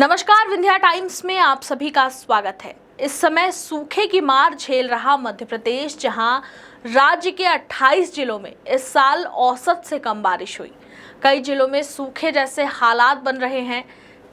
नमस्कार, विंध्या टाइम्स में आप सभी का स्वागत है। इस समय सूखे की मार झेल रहा मध्य प्रदेश, जहां राज्य के 28 जिलों में इस साल औसत से कम बारिश हुई। कई जिलों में सूखे जैसे हालात बन रहे हैं।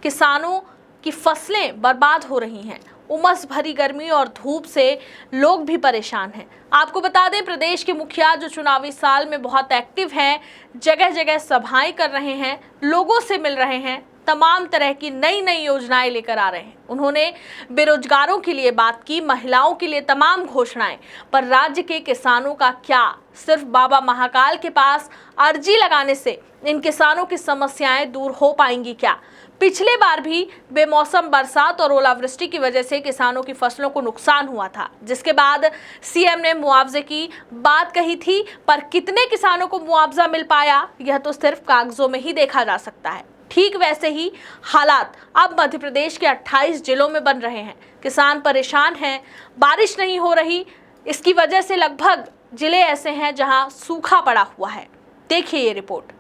किसानों की फसलें बर्बाद हो रही हैं। उमस भरी गर्मी और धूप से लोग भी परेशान हैं। आपको बता दें, प्रदेश के मुखिया जो चुनावी साल में बहुत एक्टिव हैं, जगह जगह सभाएं कर रहे हैं, लोगों से मिल रहे हैं, तमाम तरह की नई नई योजनाएं लेकर आ रहे हैं। उन्होंने बेरोजगारों के लिए बात की, महिलाओं के लिए तमाम घोषणाएं। पर राज्य के किसानों का क्या? सिर्फ बाबा महाकाल के पास अर्जी लगाने से इन किसानों की समस्याएं दूर हो पाएंगी क्या? पिछले बार भी बेमौसम बरसात और ओलावृष्टि की वजह से किसानों की फसलों को नुकसान हुआ था, जिसके बाद सीएम ने मुआवजे की बात कही थी। पर कितने किसानों को मुआवजा मिल पाया, यह तो सिर्फ कागजों में ही देखा जा सकता है। ठीक वैसे ही हालात अब मध्य प्रदेश के 28 जिलों में बन रहे हैं। किसान परेशान हैं, बारिश नहीं हो रही। इसकी वजह से लगभग जिले ऐसे हैं जहां सूखा पड़ा हुआ है। देखिए ये रिपोर्ट।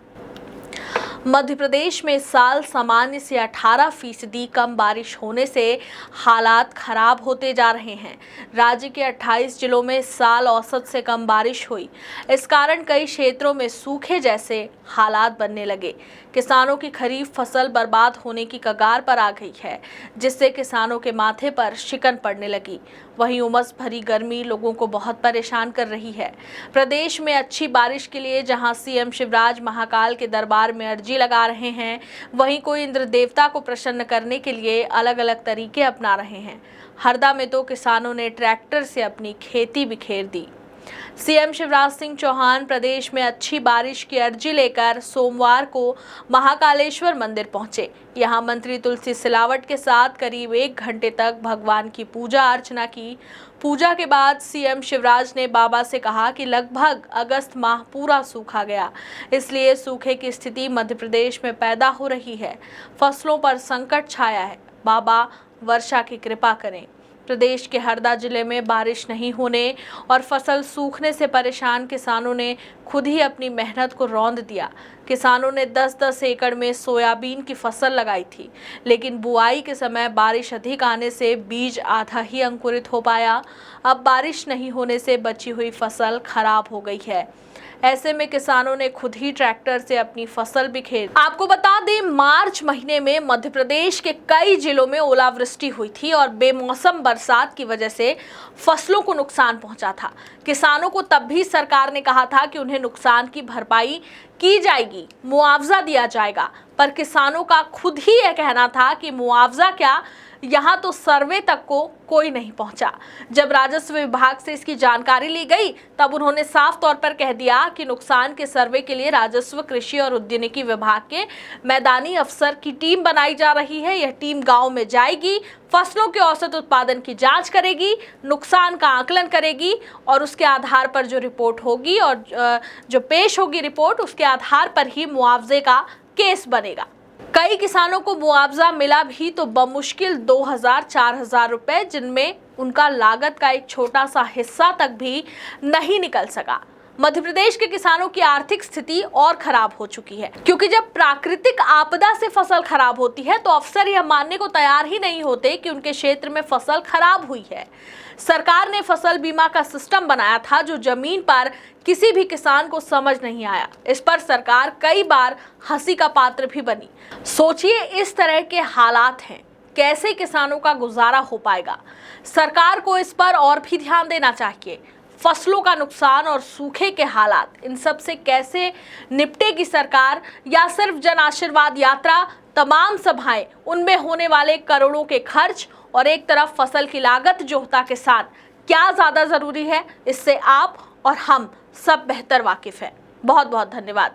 मध्य प्रदेश में इस साल सामान्य से 18% कम बारिश होने से हालात खराब होते जा रहे हैं। राज्य के 28 जिलों में इस साल औसत से कम बारिश हुई। इस कारण कई क्षेत्रों में सूखे जैसे हालात बनने लगे। किसानों की खरीफ फसल बर्बाद होने की कगार पर आ गई है, जिससे किसानों के माथे पर शिकन पड़ने लगी। वहीं उमस भरी गर्मी लोगों को बहुत परेशान कर रही है। प्रदेश में अच्छी बारिश के लिए जहां सीएम शिवराज महाकाल के दरबार में अर्जी लगा रहे हैं, वहीं कोई इंद्र देवता को प्रसन्न करने के लिए अलग अलग तरीके अपना रहे हैं। हरदा में तो किसानों ने ट्रैक्टर से अपनी खेती बिखेर दी। सीएम शिवराज सिंह चौहान प्रदेश में अच्छी बारिश की अर्जी लेकर सोमवार को महाकालेश्वर मंदिर पहुंचे। यहां मंत्री तुलसी सिलावट के साथ करीब 1 घंटे तक भगवान की पूजा अर्चना की। पूजा के बाद सीएम शिवराज ने बाबा से कहा कि लगभग अगस्त माह पूरा सूखा गया, इसलिए सूखे की स्थिति मध्य प्रदेश में पैदा हो रही है। फसलों पर संकट छाया है, बाबा वर्षा की कृपा करें। प्रदेश के हरदा जिले में बारिश नहीं होने और फसल सूखने से परेशान किसानों ने खुद ही अपनी मेहनत को रौंद दिया। किसानों ने 10-10 एकड़ में सोयाबीन की फसल लगाई थी, लेकिन बुआई के समय बारिश अधिक आने से बीज आधा ही अंकुरित हो पाया। अब बारिश नहीं होने से बची हुई फसल खराब हो गई है। ऐसे में किसानों ने खुद ही ट्रैक्टर से अपनी फसल बिखेर। आपको बता दें, मार्च महीने में मध्य प्रदेश के कई जिलों में ओलावृष्टि हुई थी और बेमौसम बरसात की वजह से फसलों को नुकसान पहुंचा था। किसानों को तब भी सरकार ने कहा था कि उन्हें नुकसान की भरपाई की जाएगी, मुआवजा दिया जाएगा। पर किसानों का खुद ही यह कहना था कि मुआवजा क्या, यहाँ तो सर्वे तक को कोई नहीं पहुंचा। जब राजस्व विभाग से इसकी जानकारी ली गई, तब उन्होंने साफ तौर पर कह दिया कि नुकसान के सर्वे के लिए राजस्व, कृषि और उद्यानिकी विभाग के मैदानी अफसर की टीम बनाई जा रही है। यह टीम गांव में जाएगी, फसलों के औसत उत्पादन की जांच करेगी, नुकसान का आकलन करेगी और उसके आधार पर जो रिपोर्ट होगी और जो पेश होगी रिपोर्ट, उसके आधार पर ही मुआवजे का केस बनेगा। कई किसानों को मुआवजा मिला भी तो बमुश्किल 2000-4000 रुपए, जिनमें उनका लागत का एक छोटा सा हिस्सा तक भी नहीं निकल सका। मध्य प्रदेश के किसानों की आर्थिक स्थिति और खराब हो चुकी है, क्योंकि जब प्राकृतिक आपदा से फसल खराब होती है तो अफसर यह मानने को तैयार ही नहीं होते कि उनके क्षेत्र में फसल खराब हुई है। सरकार ने फसल बीमा का सिस्टम बनाया था, जो जमीन पर किसी भी किसान को समझ नहीं आया। इस पर सरकार कई बार हंसी का पात्र भी बनी। सोचिए, इस तरह के हालात हैं, कैसे किसानों का गुजारा हो पाएगा? सरकार को इस पर और भी ध्यान देना चाहिए। फसलों का नुकसान और सूखे के हालात, इन सब से कैसे निपटेगी सरकार? या सिर्फ जन आशीर्वाद यात्रा, तमाम सभाएं, उनमें होने वाले करोड़ों के खर्च और एक तरफ फसल की लागत जोहता किसान, क्या ज्यादा जरूरी है? इससे आप और हम सब बेहतर वाकिफ हैं। बहुत बहुत धन्यवाद।